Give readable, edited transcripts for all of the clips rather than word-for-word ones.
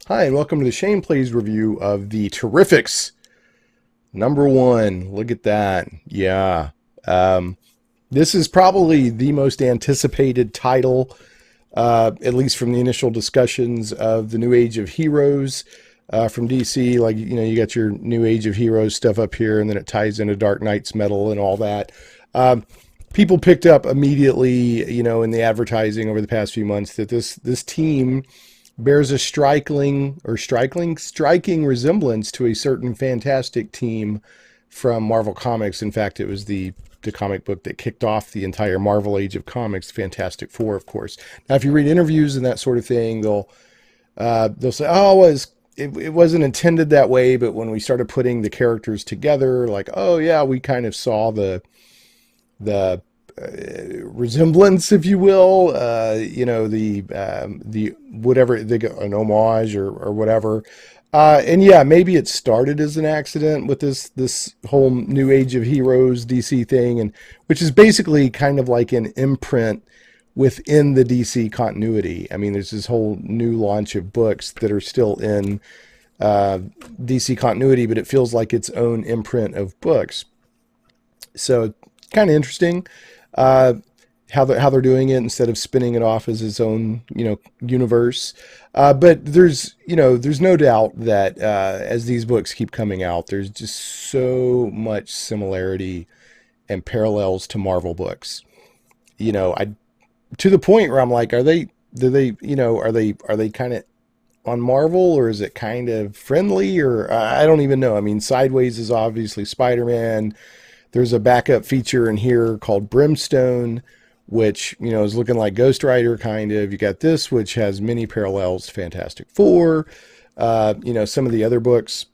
Hi, and welcome to the Shane Plays review of the Terrifics #1. Look at that. Yeah. Um, this is probably the most anticipated title, at least from the initial discussions of the New Age of Heroes from DC. Like, you got your New Age of Heroes stuff up here, and then it ties into Dark Knight's Metal and all that. People picked up immediately, in the advertising over the past few months that this team bears a striking resemblance to a certain fantastic team from Marvel Comics. In fact, it was the comic book that kicked off the entire Marvel Age of Comics, Fantastic Four, of course. Now, if you read interviews and that sort of thing, they'll say, "Oh, it wasn't intended that way," but when we started putting the characters together, like, "Oh yeah, we kind of saw the resemblance, if you will, the whatever they go, an homage or whatever." And yeah, maybe it started as an accident with this whole New Age of Heroes DC thing, and which is basically kind of like an imprint within the DC continuity. I mean, there's this whole new launch of books that are still in DC continuity, but it feels like its own imprint of books. So kind of interesting how they're doing it instead of spinning it off as its own universe. But there's no doubt that as these books keep coming out, there's just so much similarity and parallels to Marvel books. I to the point where I'm like, are they kind of on Marvel, or is it kind of friendly, or I don't even know. I mean, Sideways is obviously Spider-Man. There's a backup feature in here called Brimstone, which, is looking like Ghost Rider, kind of. You got this, which has many parallels to Fantastic Four. Some of the other books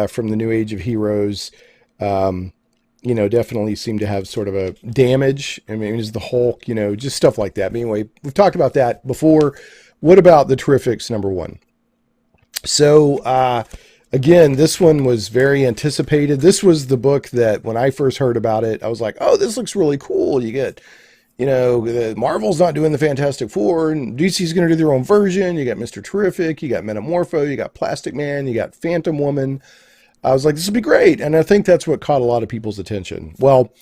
from the New Age of Heroes, definitely seem to have sort of a Damage. I mean, is the Hulk, just stuff like that. But anyway, we've talked about that before. What about the Terrifics #1? So, again, this one was very anticipated. This was the book that when I first heard about it, I was like, oh, this looks really cool. You get, Marvel's not doing the Fantastic Four, and DC's going to do their own version. You got Mr. Terrific, you got Metamorpho, you got Plastic Man, you got Phantom Woman. I was like, this will be great. And I think that's what caught a lot of people's attention. Well,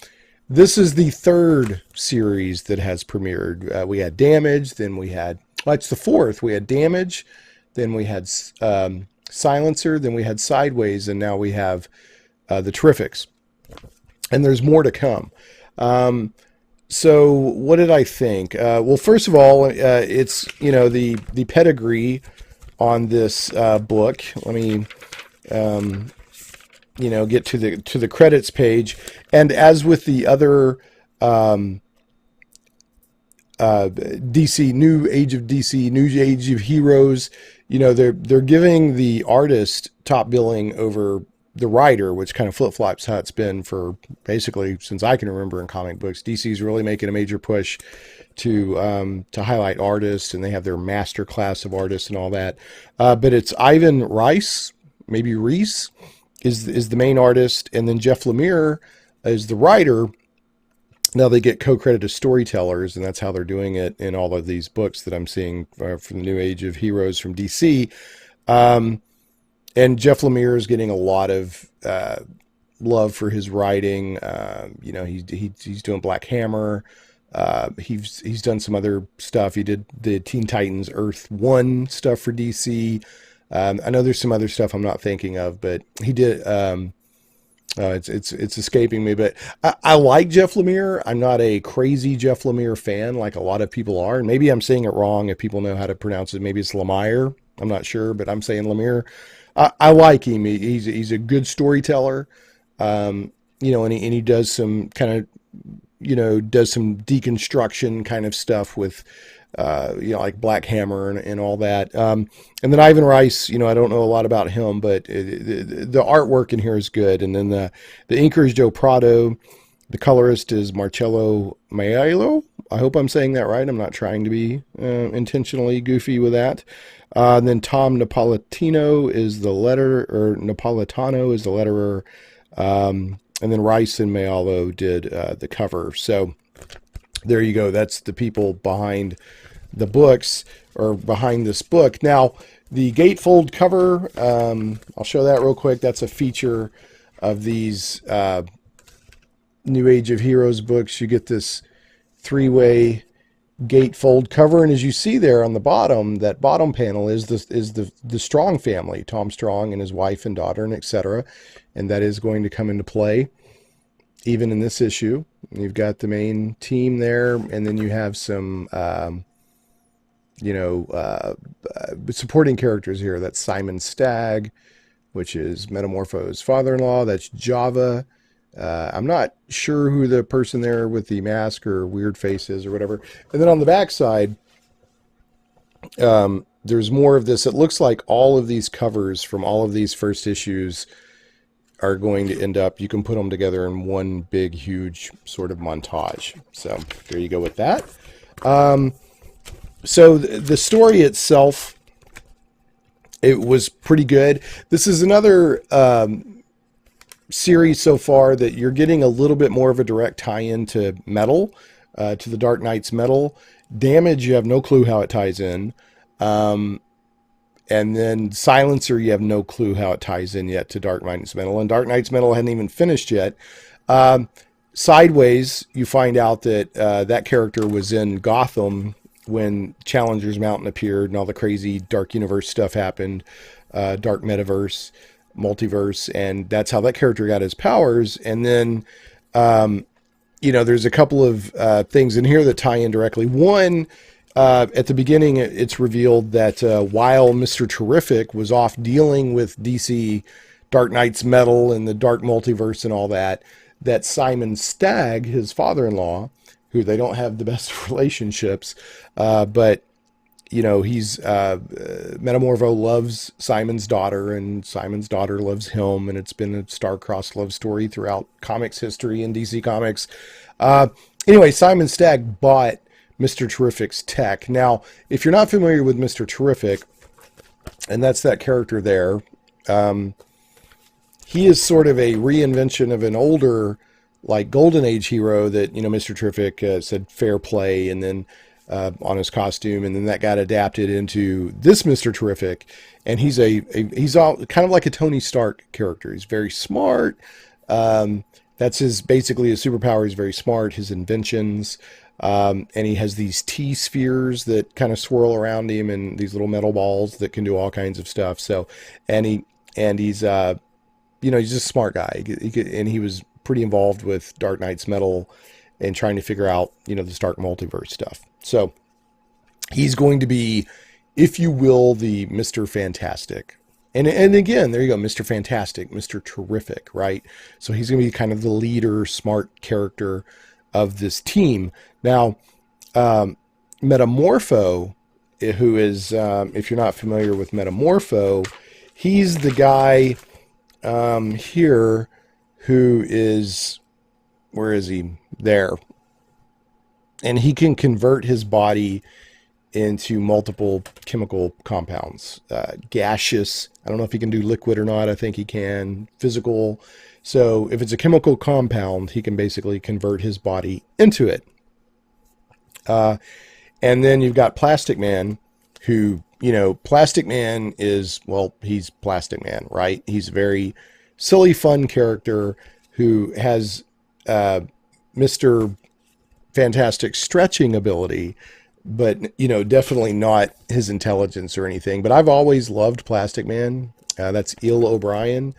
this is the third series that has premiered. We had Damage, then we had, well, it's the fourth. We had Damage, then we had Silencer, then we had Sideways, and now we have the Terrifics. And there's more to come. So what did I think? Well, first of all, it's, the pedigree on this book. Let me, get to the credits page. And as with the other DC, New Age of Heroes, they're giving the artist top billing over the writer, which kind of flip-flops how it's been for basically since I can remember in comic books. DC's really making a major push to highlight artists, and they have their master class of artists and all that. But it's Ivan Reis, maybe Reese, is the main artist, and then Jeff Lemire is the writer. Now they get co-credit as storytellers, and that's how they're doing it in all of these books that I'm seeing from the New Age of Heroes from DC. And Jeff Lemire is getting a lot of love for his writing. He's doing Black Hammer. He's done some other stuff. He did the Teen Titans Earth 1 stuff for DC. I know there's some other stuff I'm not thinking of, but he did. It's escaping me, but I like Jeff Lemire. I'm not a crazy Jeff Lemire fan like a lot of people are, and maybe I'm saying it wrong. If people know how to pronounce it, maybe it's Lemire. I'm not sure, but I'm saying Lemire. I like him. He's a good storyteller, and he does some kind of does some deconstruction kind of stuff with like Black Hammer and all that. And then Ivan Reis, I don't know a lot about him, but the artwork in here is good. And then the inker is Joe Prado. The colorist is Marcello Maiello. I hope I'm saying that right. I'm not trying to be intentionally goofy with that. And then Tom Napolitano is the letterer. And then Rice and Maiello did the cover. So there you go. That's the people behind the books, or behind this book. Now, The gatefold cover, I'll show that real quick. That's a feature of these New Age of Heroes books. You get this three-way gatefold cover, and as you see there on the bottom, that bottom panel is the Strong family, Tom Strong and his wife and daughter, and etc. And that is going to come into play even in this issue. You've got the main team there, and then you have some supporting characters here. That's Simon Stagg, which is Metamorpho's father-in-law. That's Java. I'm not sure who the person there with the mask or weird face is or whatever. And then on the back side, there's more of this. It looks like all of these covers from all of these first issues are going to end up, you can put them together in one big, huge sort of montage. So there you go with that. So the story itself, it was pretty good. This is another series so far that you're getting a little bit more of a direct tie-in to Metal, to the Dark Knight's Metal. Damage, you have no clue how it ties in. And then Silencer, you have no clue how it ties in yet to Dark Knight's Metal. And Dark Knight's Metal hadn't even finished yet. Sideways, you find out that that character was in Gotham when Challenger's Mountain appeared and all the crazy Dark Universe stuff happened, Dark Multiverse, and that's how that character got his powers. And then, there's a couple of things in here that tie in directly. One, at the beginning, it's revealed that while Mr. Terrific was off dealing with DC Dark Knight's Metal and the Dark Multiverse and all that, that Simon Stagg, his father-in-law, who they don't have the best relationships, but he's Metamorpho loves Simon's daughter, and Simon's daughter loves him, and it's been a star-crossed love story throughout comics history and DC Comics. Anyway, Simon Stagg bought Mr. Terrific's tech. Now, if you're not familiar with Mr. Terrific, and that's that character there, he is sort of a reinvention of an older, like, Golden Age hero that, Mr. Terrific said fair play, and then on his costume, and then that got adapted into this Mr. Terrific, and he's kind of like a Tony Stark character. He's very smart. That's basically his superpower. He's very smart. His inventions, and he has these T-spheres that kind of swirl around him, and these little metal balls that can do all kinds of stuff. So, and he's he's just a smart guy, and he was pretty involved with Dark Knight's Metal and trying to figure out, the Dark Multiverse stuff. So he's going to be, if you will, the Mr. Fantastic. And again, there you go, Mr. Fantastic, Mr. Terrific, right? So he's going to be kind of the leader, smart character of this team. Now, Metamorpho, who is, if you're not familiar with Metamorpho, he's the guy here who is, where is he? There. And he can convert his body into multiple chemical compounds. Gaseous. I don't know if he can do liquid or not. I think he can. Physical. So if it's a chemical compound, he can basically convert his body into it. And then you've got Plastic Man, who, Plastic Man is, well, he's Plastic Man, right? He's a very silly, fun character who has Mr. Fantastic stretching ability, but definitely not his intelligence or anything. But I've always loved Plastic Man. That's Eel O'Brien,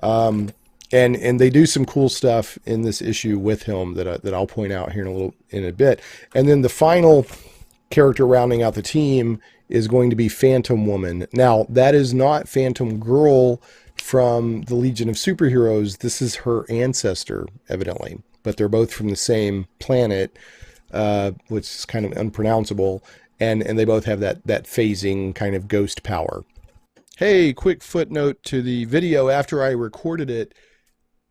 and they do some cool stuff in this issue with him that I'll point out here in a bit. And then the final character rounding out the team is going to be Phantom Woman. Now, that is not Phantom Girl from the Legion of Superheroes. This is her ancestor, evidently. But they're both from the same planet, which is kind of unpronounceable, and they both have that phasing kind of ghost power. Hey, quick footnote to the video. After I recorded it,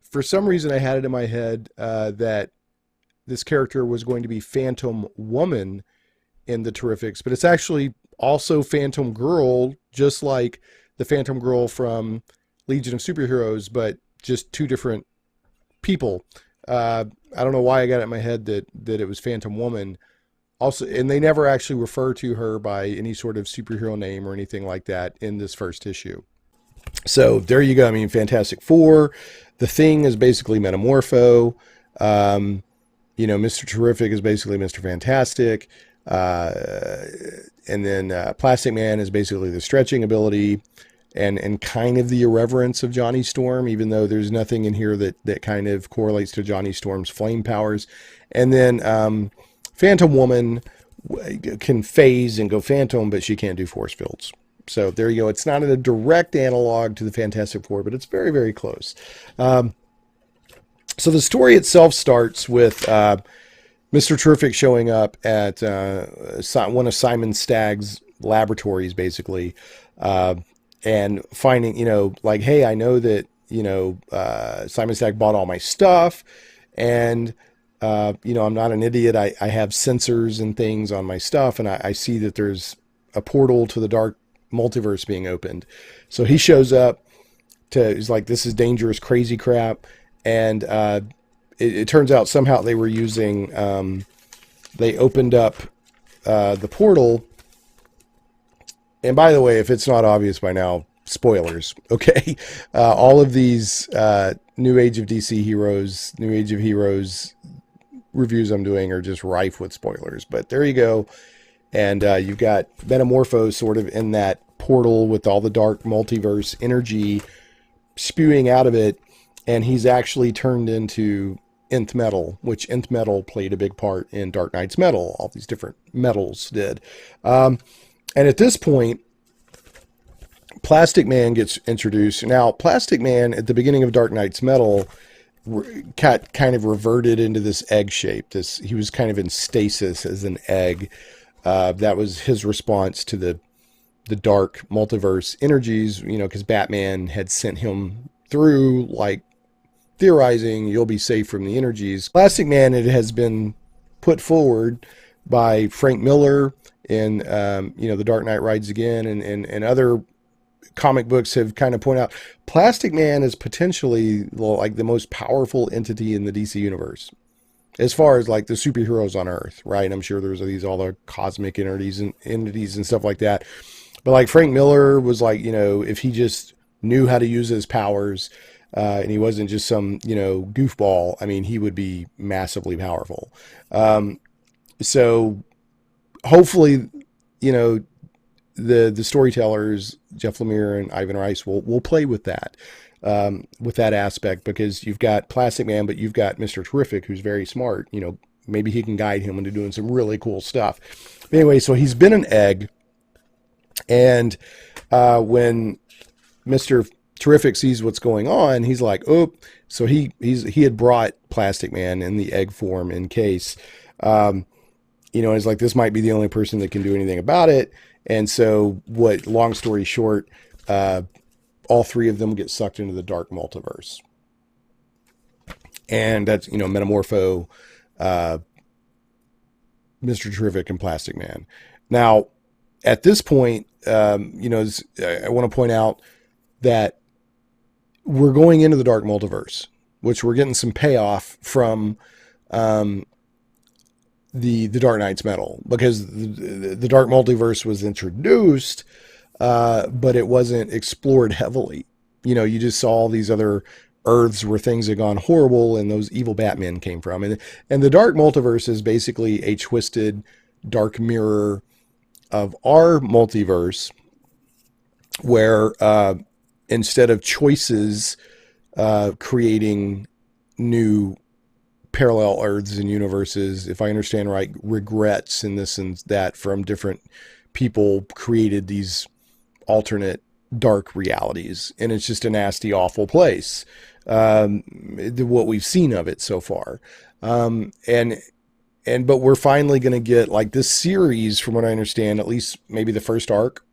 for some reason I had it in my head that this character was going to be Phantom Woman in the Terrifics, but it's actually also Phantom Girl, just like the Phantom Girl from Legion of Superheroes, but just two different people. I don't know why I got it in my head that it was Phantom Woman. Also, and they never actually refer to her by any sort of superhero name or anything like that in this first issue. So there you go. I mean, Fantastic Four. The Thing is basically Metamorpho. Um, Mr. Terrific is basically Mr. Fantastic. Uh, and then Plastic Man is basically the stretching ability and kind of the irreverence of Johnny Storm, even though there's nothing in here that kind of correlates to Johnny Storm's flame powers. And then Phantom Woman can phase and go phantom, but she can't do force fields. So there you go. It's not a direct analog to the Fantastic Four, but it's very, very close. So the story itself starts with Mr. Terrific showing up at one of Simon Stagg's laboratories, basically, and finding, like, hey, I know that, Simon Stagg bought all my stuff, and, I'm not an idiot. I have sensors and things on my stuff, and I see that there's a portal to the Dark Multiverse being opened. So he shows up he's like, this is dangerous, crazy crap. And it turns out somehow they were using, they opened up the portal. And by the way, if it's not obvious by now, spoilers, okay? All of these New Age of DC Heroes, New Age of Heroes reviews I'm doing are just rife with spoilers. But there you go. And you've got Metamorpho sort of in that portal with all the Dark Multiverse energy spewing out of it. And he's actually turned into Nth Metal, which Nth Metal played a big part in Dark Knight's Metal. All these different metals did. And at this point, Plastic Man gets introduced. Now, Plastic Man at the beginning of Dark Knight's Metal kind of reverted into this egg shape. He was kind of in stasis as an egg. That was his response to the Dark Multiverse energies, because Batman had sent him through, like, theorizing you'll be safe from the energies. Plastic Man, it has been put forward by Frank Miller in, The Dark Knight Rides Again, and other comic books have kind of pointed out Plastic Man is potentially like the most powerful entity in the DC universe as far as like the superheroes on Earth, right? I'm sure there's all the cosmic entities and stuff like that. But like Frank Miller was like, if he just knew how to use his powers, and he wasn't just some, goofball, I mean, he would be massively powerful. So hopefully, the storytellers, Jeff Lemire and Ivan Rice, will play with that aspect, because you've got Plastic Man, but you've got Mr. Terrific, who's very smart. Maybe he can guide him into doing some really cool stuff. Anyway, so he's been an egg, and when Mr. Terrific sees what's going on, he's like, oh, so he had brought Plastic Man in the egg form in case, he's like, this might be the only person that can do anything about it. And so long story short, all three of them get sucked into the Dark Multiverse. And that's, Metamorpho, Mr. Terrific, and Plastic Man. Now, at this point, I want to point out that we're going into the Dark Multiverse, which we're getting some payoff from the Dark Knight's Metal, because the Dark Multiverse was introduced, but it wasn't explored heavily. You just saw all these other Earths where things had gone horrible and those evil Batmen came from. And the Dark Multiverse is basically a twisted dark mirror of our multiverse, where instead of choices creating new parallel Earths and universes, if I understand right, regrets and this and that from different people created these alternate dark realities. And it's just a nasty, awful place. What we've seen of it so far. But we're finally going to get, like, this series, from what I understand, at least maybe the first arc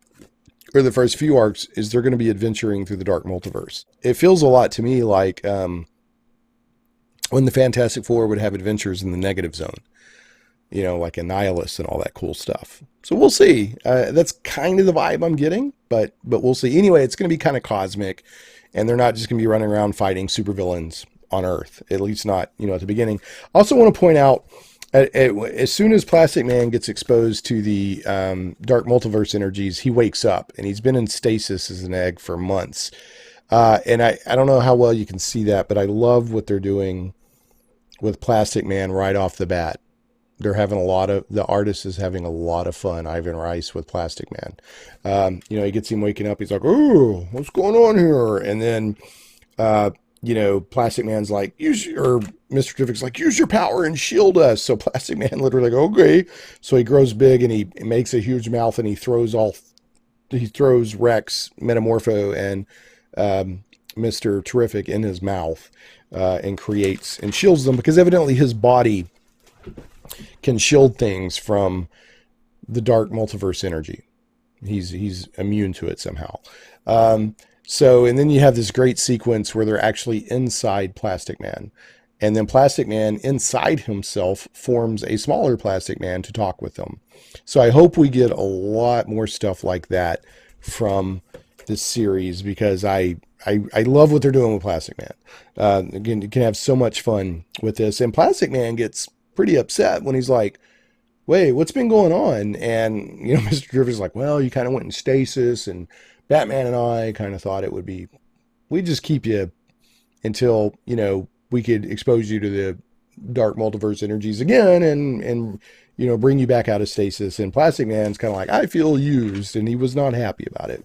or the first few arcs, is they're going to be adventuring through the Dark Multiverse. It feels a lot to me like when the Fantastic Four would have adventures in the negative zone, like Annihilus and all that cool stuff. So we'll see. That's kind of the vibe I'm getting, but we'll see. Anyway, it's going to be kind of cosmic, and they're not just going to be running around fighting supervillains on Earth, at least not, at the beginning. I also want to point out As soon as Plastic Man gets exposed to the Dark Multiverse energies, he wakes up, and he's been in stasis as an egg for months. And I don't know how well you can see that, but I love what they're doing with Plastic Man right off the bat. They're having the artist is having a lot of fun, Ivan Rice, with Plastic Man. He gets him waking up. He's like, "Oh, what's going on here?" And then, Plastic Man's like, or Mr. Terrific's like, "Use your power and shield us." So Plastic Man literally like, "Okay." So he grows big and he makes a huge mouth, and he throws Rex, Metamorpho, and Mr. Terrific in his mouth, and creates and shields them, because evidently his body can shield things from the Dark Multiverse energy. He's immune to it somehow. And then you have this great sequence where they're actually inside Plastic Man. And then Plastic Man inside himself forms a smaller Plastic Man to talk with them. So I hope we get a lot more stuff like that from this series, because I love what they're doing with Plastic Man. Again, you can have so much fun with this. And Plastic Man gets pretty upset when he's like, "Wait, what's been going on?" And, Mr. Terrific's like, "Well, you kind of went in stasis, and Batman and I kind of thought we'd just keep you until, we could expose you to the Dark Multiverse energies again and bring you back out of stasis." And Plastic Man's kind of like, "I feel used," and he was not happy about it.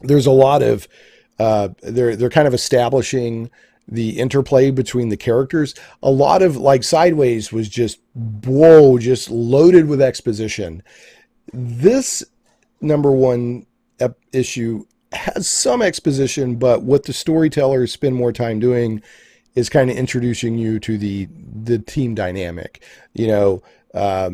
There's a lot of, they're kind of establishing the interplay between the characters. A lot of, like, Sideways was just loaded with exposition. This number one issue has some exposition, but what the storytellers spend more time doing is kind of introducing you to the team dynamic. Mr.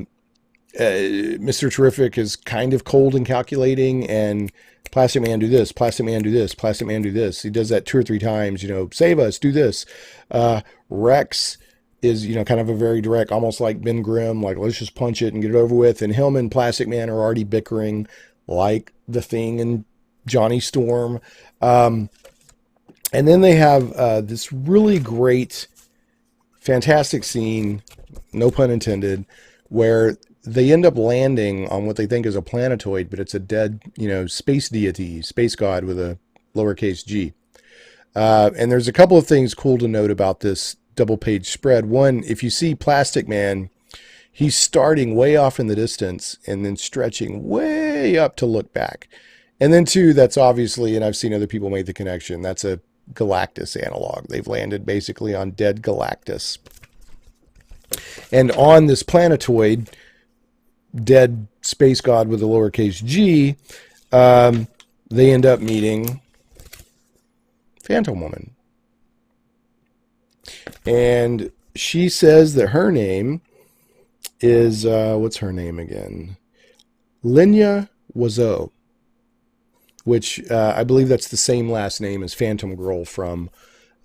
Terrific is kind of cold and calculating, and Plastic Man do this, Plastic Man do this, Plastic Man do this. He does that 2 or 3 times, "Save us, do this." Rex is, kind of a very direct, almost like Ben Grimm, like, "Let's just punch it and get it over with." And him and Plastic Man are already bickering like the Thing and Johnny Storm. And then they have this really great, fantastic scene, no pun intended, where they end up landing on what they think is a planetoid, but it's a dead, space deity, space god with a lowercase g. And there's a couple of things cool to note about this double page spread. One, if you see Plastic Man, he's starting way off in the distance and then stretching way up to look back. And then 2, that's obviously, and I've seen other people make the connection, that's a Galactus analog. They've landed basically on dead Galactus. And on this planetoid, dead space god with a lowercase g, they end up meeting Phantom Woman. And she says that her name is, what's her name again? Lenya Wazo, which I believe that's the same last name as Phantom Girl from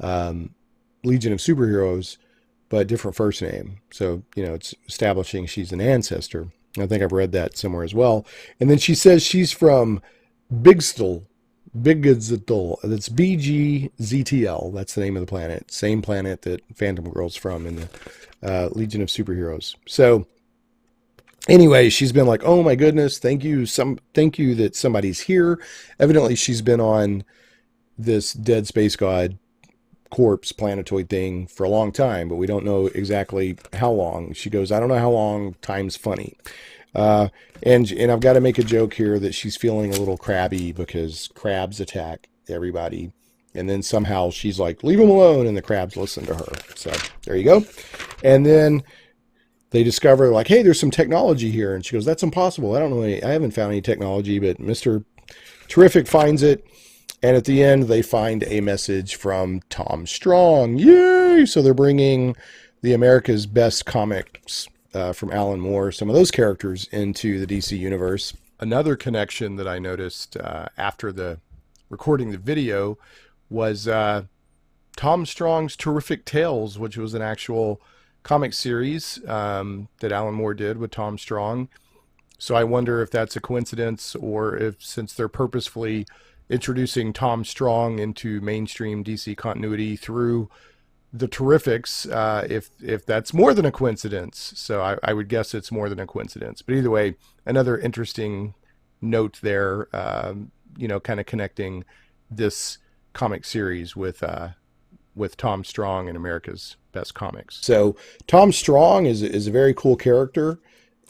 Legion of Superheroes, but different first name. So, it's establishing she's an ancestor. I think I've read that somewhere as well. And then she says she's from Bigztl. That's BGZTL. That's the name of the planet. Same planet that Phantom Girl's from in the Legion of Superheroes. So anyway, she's been like, "Oh my goodness, thank you that somebody's here." Evidently, she's been on this dead space god corpse planetoid thing for a long time, but we don't know exactly how long. She goes, "I don't know how long, time's funny." And I've got to make a joke here that she's feeling a little crabby because crabs attack everybody. And then somehow she's like, "Leave them alone," and the crabs listen to her. So there you go. And then they discover, like, "Hey, there's some technology here." And she goes, "That's impossible. I don't know. I haven't found any technology," but Mr. Terrific finds it. And at the end, they find a message from Tom Strong. Yay! So they're bringing the America's Best comics from Alan Moore, some of those characters, into the DC universe. Another connection that I noticed after recording the video was Tom Strong's Terrific Tales, which was an actual comic series that Alan Moore did with Tom Strong. So I wonder if that's a coincidence, or if, since they're purposefully introducing Tom Strong into mainstream DC continuity through the Terrifics, if that's more than a coincidence. So I would guess it's more than a coincidence. But either way, another interesting note there, kind of connecting this comic series with Tom Strong and America's Best Comics. So Tom Strong is a very cool character.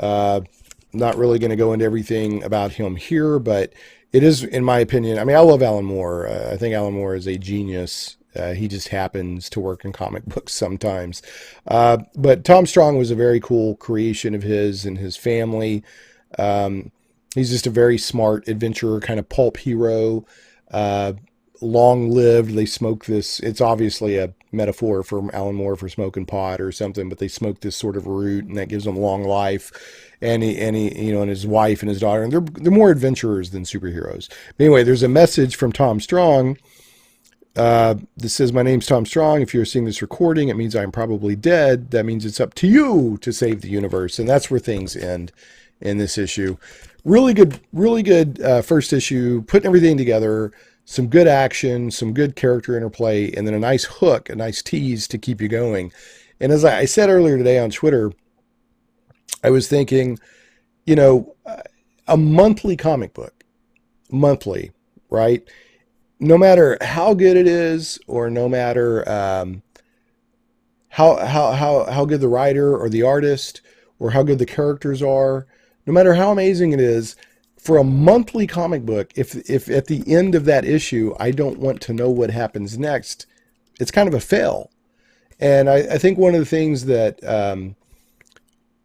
Not really going to go into everything about him here, but it is, in my opinion, I mean, I love Alan Moore. I think Alan Moore is a genius. He just happens to work in comic books sometimes. But Tom Strong was a very cool creation of his and his family. He's just a very smart adventurer, kind of pulp hero. Long-lived. They smoke this. It's obviously a metaphor for Alan Moore for smoking pot or something, but they smoke this sort of root, and that gives them long life. And he, and his wife and his daughter, and they're more adventurers than superheroes. But anyway, there's a message from Tom Strong. This says, "My name's Tom Strong. If you're seeing this recording, it means I'm probably dead. That means it's up to you to save the universe." And that's where things end in this issue. Really good first issue, putting everything together. Some good action, some good character interplay, and then a nice hook, a nice tease to keep you going. And as I said earlier today on Twitter, I was thinking, a monthly comic book, right? No matter how good it is, or no matter how good the writer or the artist, or how good the characters are, no matter how amazing it is, for a monthly comic book, if at the end of that issue, I don't want to know what happens next, it's kind of a fail. And I think one of the things that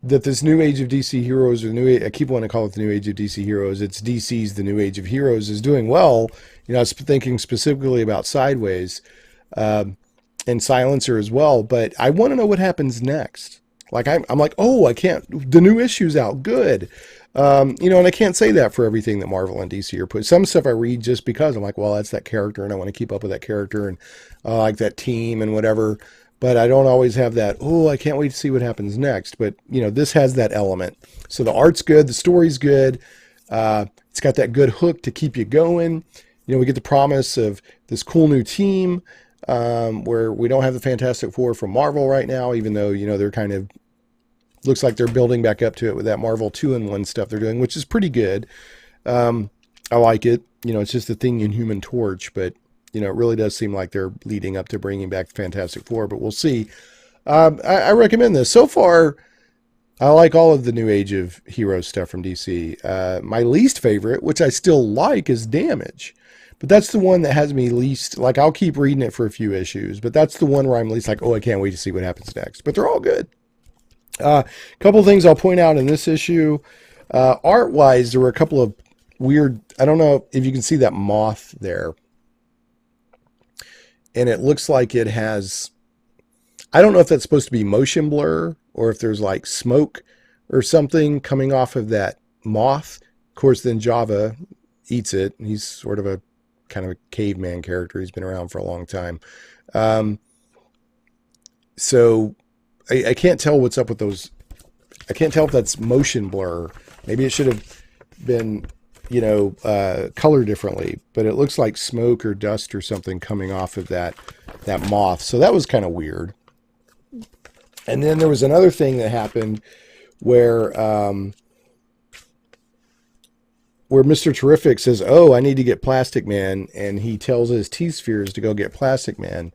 that this new age of DC Heroes, I keep wanting to call it the new age of DC Heroes, it's DC's the new age of heroes, is doing well. I was thinking specifically about Sideways and Silencer as well, but I want to know what happens next. Like I'm like, oh, I can't, the new issue's out, good. And I can't say that for everything that Marvel and DC are putting. Some stuff I read just because I'm like, well, that's that character, and I want to keep up with that character, and I like that team and whatever. But I don't always have that, oh, I can't wait to see what happens next. But, this has that element. So the art's good, the story's good. It's got that good hook to keep you going. We get the promise of this cool new team, where we don't have the Fantastic Four from Marvel right now, even though, they're kind of, looks like they're building back up to it with that Marvel 2-in-1 stuff they're doing, which is pretty good. I like it. It's just a thing in Human Torch, but, it really does seem like they're leading up to bringing back the Fantastic Four, but we'll see. I recommend this. So far, I like all of the New Age of Heroes stuff from DC. My least favorite, which I still like, is Damage. But that's the one that has me least, like, I'll keep reading it for a few issues, but that's the one where I'm least like, oh, I can't wait to see what happens next. But they're all good. A couple things I'll point out in this issue. Art-wise, there were a couple of weird, I don't know if you can see that moth there. And it looks like it has, I don't know if that's supposed to be motion blur, or if there's like smoke or something coming off of that moth. Of course, then Java eats it. He's sort of a kind of a caveman character. He's been around for a long time. So I can't tell what's up with those. I can't tell if that's motion blur. Maybe it should have been, color differently, but it looks like smoke or dust or something coming off of that moth. So that was kind of weird. And then there was another thing that happened where Mr. Terrific says, oh, I need to get Plastic Man. And he tells his T-Spheres to go get Plastic Man.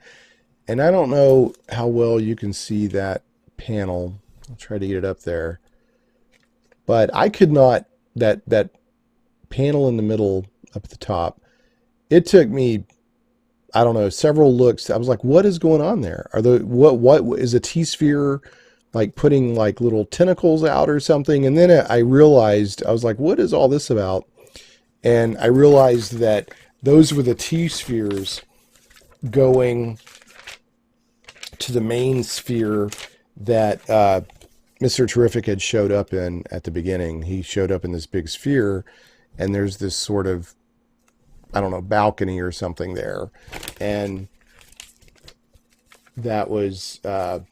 And I don't know how well you can see that panel. I'll try to get it up there. But I could not, that panel in the middle up at the top, it took me, I don't know, several looks. I was like, what is going on there? What is a T-Sphere like putting like little tentacles out or something? And then I realized, I was like, what is all this about? And I realized that those were the T-Spheres going to the main sphere that Mr. Terrific had showed up in at the beginning. He showed up in this big sphere, and there's this sort of, I don't know, balcony or something there. And that was, so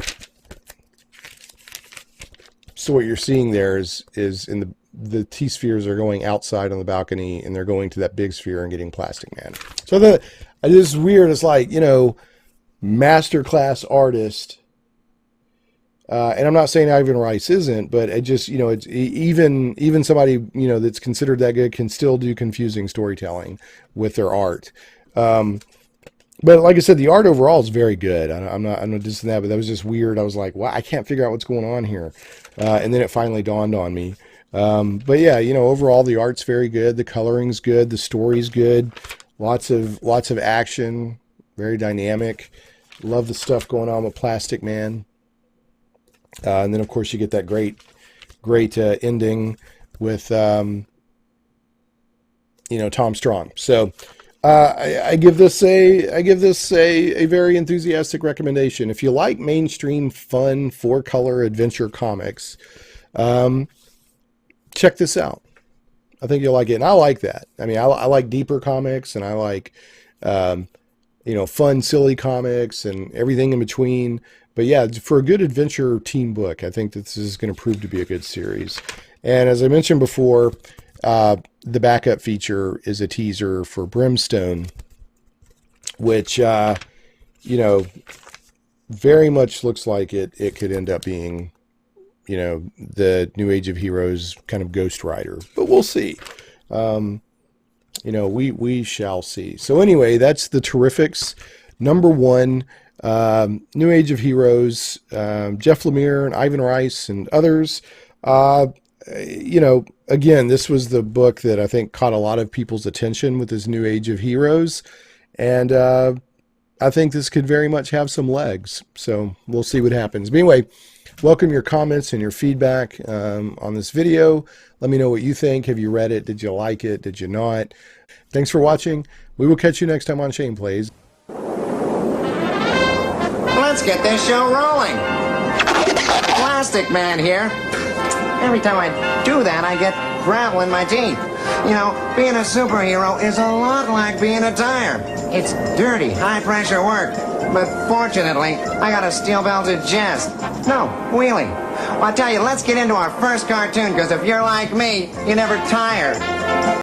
what you're seeing there is in the T-Spheres are going outside on the balcony, and they're going to that big sphere and getting Plastic Man. So this is weird. It's like, masterclass artist. And I'm not saying Ivan Rice isn't, but it just, it's even somebody, that's considered that good can still do confusing storytelling with their art. But like I said, the art overall is very good. I'm not dissing that, but that was just weird. I was like, wow, I can't figure out what's going on here. And then it finally dawned on me. But yeah, overall the art's very good. The coloring's good. The story's good. Lots of action. Very dynamic. Love the stuff going on with Plastic Man. And then of course you get that great ending with, Tom Strong. So, I give this a very enthusiastic recommendation. If you like mainstream, fun, 4-color adventure comics, check this out. I think you'll like it, and I like that. I mean, I like deeper comics, and I like, fun, silly comics, and everything in between. But yeah, for a good adventure team book, I think that this is going to prove to be a good series. And as I mentioned before, the backup feature is a teaser for Brimstone, which, very much looks like it could end up being, the New Age of Heroes kind of Ghost Rider, but we'll see. We shall see. So anyway, that's the Terrifics #1, New Age of Heroes, Jeff Lemire and Ivan Rice and others. Again, this was the book that I think caught a lot of people's attention with this New Age of Heroes. And I think this could very much have some legs. So we'll see what happens. But anyway, welcome your comments and your feedback on this video. Let me know what you think. Have you read it? Did you like it? Did you not? Thanks for watching. We will catch you next time on Shane Plays. Let's get this show rolling. Plastic Man here. Every time I do that, I get gravel in my teeth. Being a superhero is a lot like being a tire. It's dirty, high-pressure work. But fortunately, I got a steel-belted chest. No, wheelie. Well, I tell you, let's get into our first cartoon, because if you're like me, you never tire.